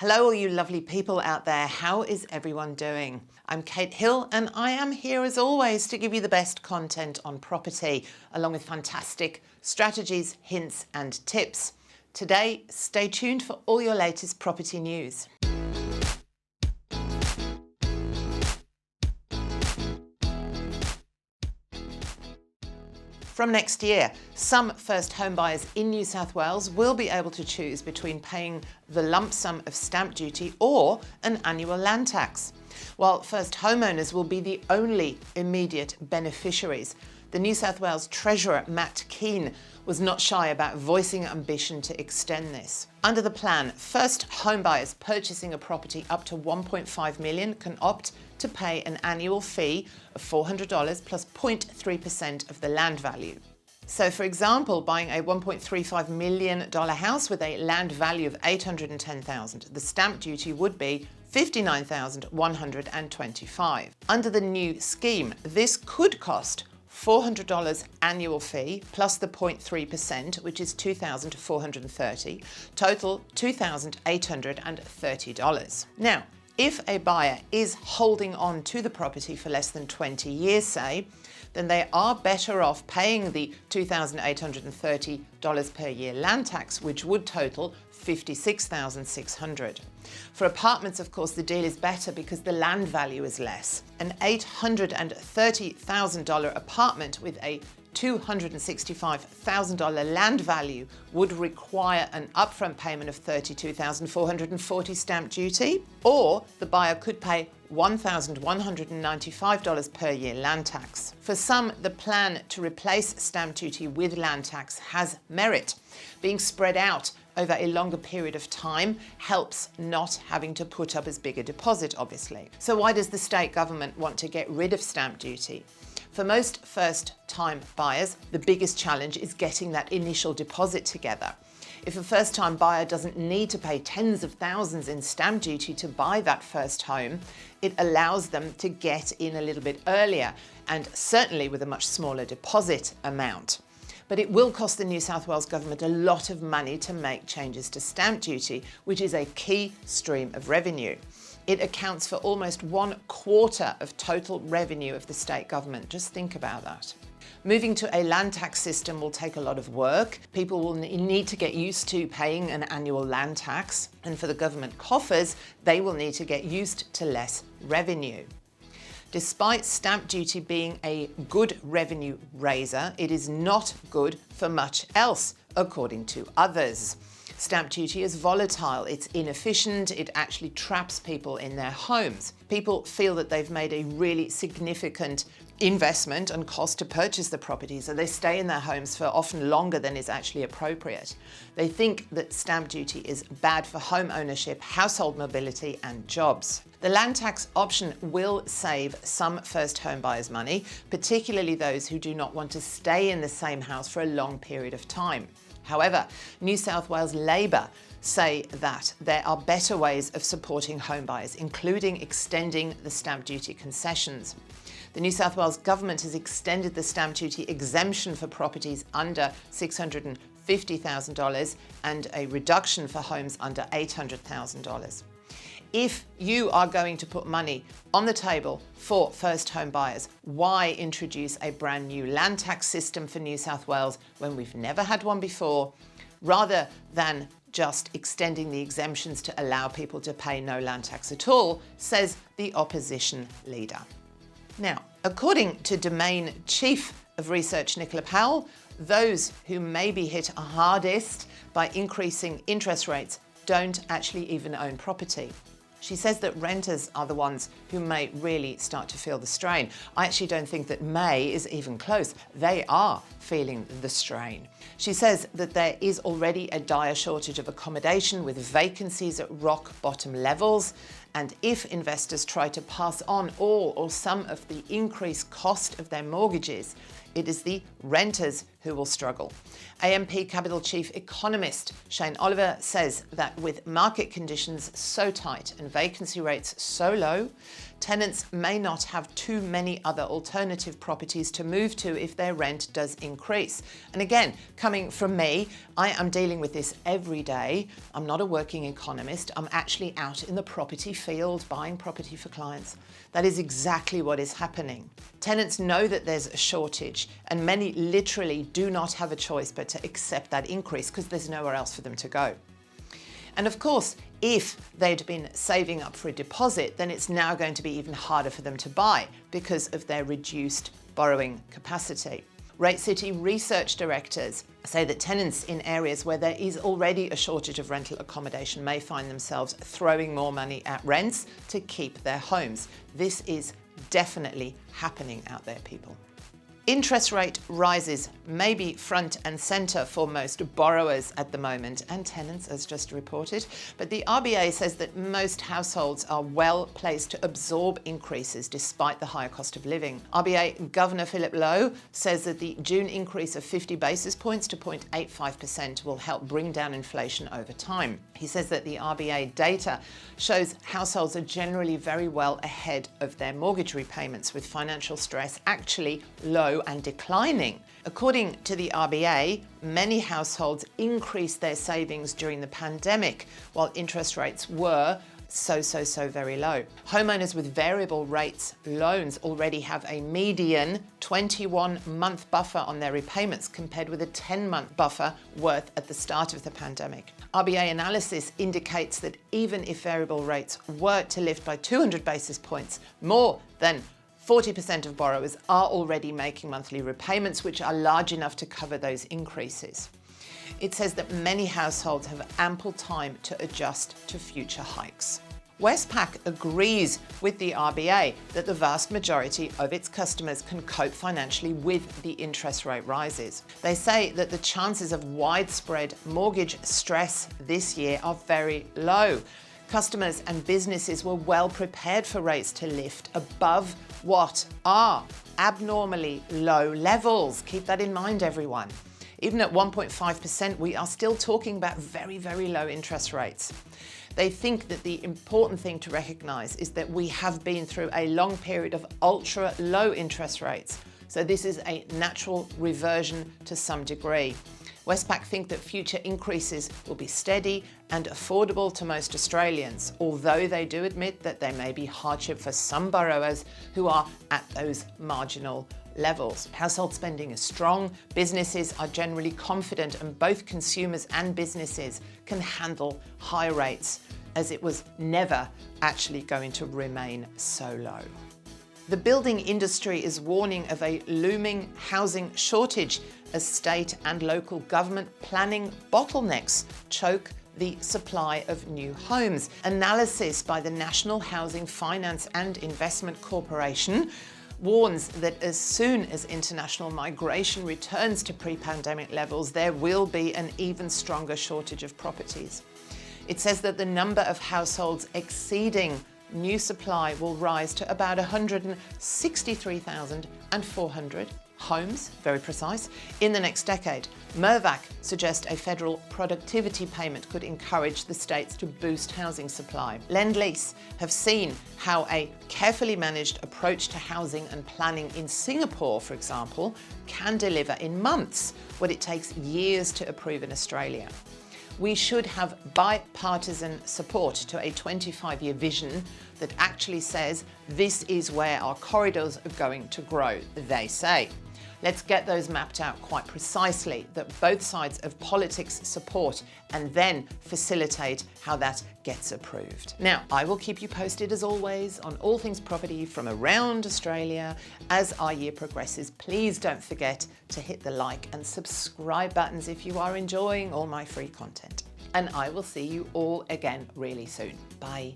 Hello all you lovely people out there, how is everyone doing? I'm Kate Hill and I am here as always to give you the best content on property, along with fantastic strategies, hints and tips. Today, stay tuned for all your latest property news. From next year, some first home buyers in New South Wales will be able to choose between paying the lump sum of stamp duty or an annual land tax. While first homeowners will be the only immediate beneficiaries, the New South Wales Treasurer Matt Keane was not shy about voicing ambition to extend this. Under the plan, first home buyers purchasing a property up to $1.5 million can opt to pay an annual fee of $400 plus 0.3% of the land value. So for example, buying a $1.35 million house with a land value of $810,000, the stamp duty would be $59,125. Under the new scheme, this could cost $400 annual fee plus the 0.3%, which is $2,430, total $2,830. Now, if a buyer is holding on to the property for less than 20 years, say, then they are better off paying the $2,830 per year land tax, which would total $56,600. For apartments, of course, the deal is better because the land value is less. An $830,000 apartment with a $265,000 land value would require an upfront payment of $32,440 stamp duty, or the buyer could pay $1,195 per year land tax. For some, the plan to replace stamp duty with land tax has merit. Being spread out over a longer period of time helps not having to put up as big a deposit, obviously. So why does the state government want to get rid of stamp duty? For most first-time buyers, the biggest challenge is getting that initial deposit together. If a first-time buyer doesn't need to pay tens of thousands in stamp duty to buy that first home, it allows them to get in a little bit earlier, and certainly with a much smaller deposit amount. But it will cost the New South Wales government a lot of money to make changes to stamp duty, which is a key stream of revenue. It accounts for almost 1/4 of total revenue of the state government. Just think about that. Moving to a land tax system will take a lot of work. People will need to get used to paying an annual land tax, and for the government coffers, they will need to get used to less revenue. Despite stamp duty being a good revenue raiser, it is not good for much else, according to others. Stamp duty is volatile, it's inefficient, it actually traps people in their homes. People feel that they've made a really significant investment and cost to purchase the property, so they stay in their homes for often longer than is actually appropriate. They think that stamp duty is bad for home ownership, household mobility and jobs. The land tax option will save some first home buyers money, particularly those who do not want to stay in the same house for a long period of time. However, New South Wales Labor say that there are better ways of supporting home buyers, including extending the stamp duty concessions. The New South Wales government has extended the stamp duty exemption for properties under $650,000 and a reduction for homes under $800,000. If you are going to put money on the table for first home buyers, why introduce a brand new land tax system for New South Wales when we've never had one before, rather than just extending the exemptions to allow people to pay no land tax at all, says the opposition leader. Now, according to Domain Chief of Research Nicola Powell, those who may be hit hardest by increasing interest rates don't actually even own property. She says that renters are the ones who may really start to feel the strain. I actually don't think that May is even close. They are feeling the strain. She says that there is already a dire shortage of accommodation with vacancies at rock bottom levels. And if investors try to pass on all or some of the increased cost of their mortgages, it is the renters who will struggle. AMP Capital Chief Economist Shane Oliver says that with market conditions so tight and vacancy rates so low, tenants may not have too many other alternative properties to move to if their rent does increase. And again, coming from me, I am dealing with this every day. I'm not a working economist. I'm actually out in the property field buying property for clients. That is exactly what is happening. Tenants know that there's a shortage, and many literally do not have a choice but to accept that increase because there's nowhere else for them to go. And of course, if they'd been saving up for a deposit, then it's now going to be even harder for them to buy because of their reduced borrowing capacity. Rate City research directors say that tenants in areas where there is already a shortage of rental accommodation may find themselves throwing more money at rents to keep their homes. This is definitely happening out there, people. Interest rate rises may be front and centre for most borrowers at the moment, and tenants, as just reported. But the RBA says that most households are well placed to absorb increases despite the higher cost of living. RBA Governor Philip Lowe says that the June increase of 50 basis points to 0.85% will help bring down inflation over time. He says that the RBA data shows households are generally very well ahead of their mortgage repayments, with financial stress actually low and declining. According to the RBA, many households increased their savings during the pandemic while interest rates were so very low. Homeowners with variable rates loans already have a median 21-month buffer on their repayments compared with a 10-month buffer worth at the start of the pandemic. RBA analysis indicates that even if variable rates were to lift by 200 basis points, more than 40% of borrowers are already making monthly repayments, which are large enough to cover those increases. It says that many households have ample time to adjust to future hikes. Westpac agrees with the RBA that the vast majority of its customers can cope financially with the interest rate rises. They say that the chances of widespread mortgage stress this year are very low. Customers and businesses were well prepared for rates to lift above what are abnormally low levels. Keep that in mind, everyone. Even at 1.5%, we are still talking about very low interest rates. They think that the important thing to recognise is that we have been through a long period of ultra low interest rates. So this is a natural reversion to some degree. Westpac think that future increases will be steady and affordable to most Australians, although they do admit that there may be hardship for some borrowers who are at those marginal levels. Household spending is strong, businesses are generally confident, and both consumers and businesses can handle high rates, as it was never actually going to remain so low. The building industry is warning of a looming housing shortage as state and local government planning bottlenecks choke the supply of new homes. Analysis by the National Housing Finance and Investment Corporation warns that as soon as international migration returns to pre-pandemic levels, there will be an even stronger shortage of properties. It says that the number of households exceeding new supply will rise to about 163,400 homes, very precise, in the next decade. Mervac suggests a federal productivity payment could encourage the states to boost housing supply. Lend-Lease have seen how a carefully managed approach to housing and planning in Singapore, for example, can deliver in months what it takes years to approve in Australia. We should have bipartisan support to a 25-year vision that actually says this is where our corridors are going to grow, they say. Let's get those mapped out quite precisely, that both sides of politics support, and then facilitate how that gets approved. Now, I will keep you posted as always on all things property from around Australia as our year progresses. Please don't forget to hit the like and subscribe buttons if you are enjoying all my free content. And I will see you all again really soon. Bye.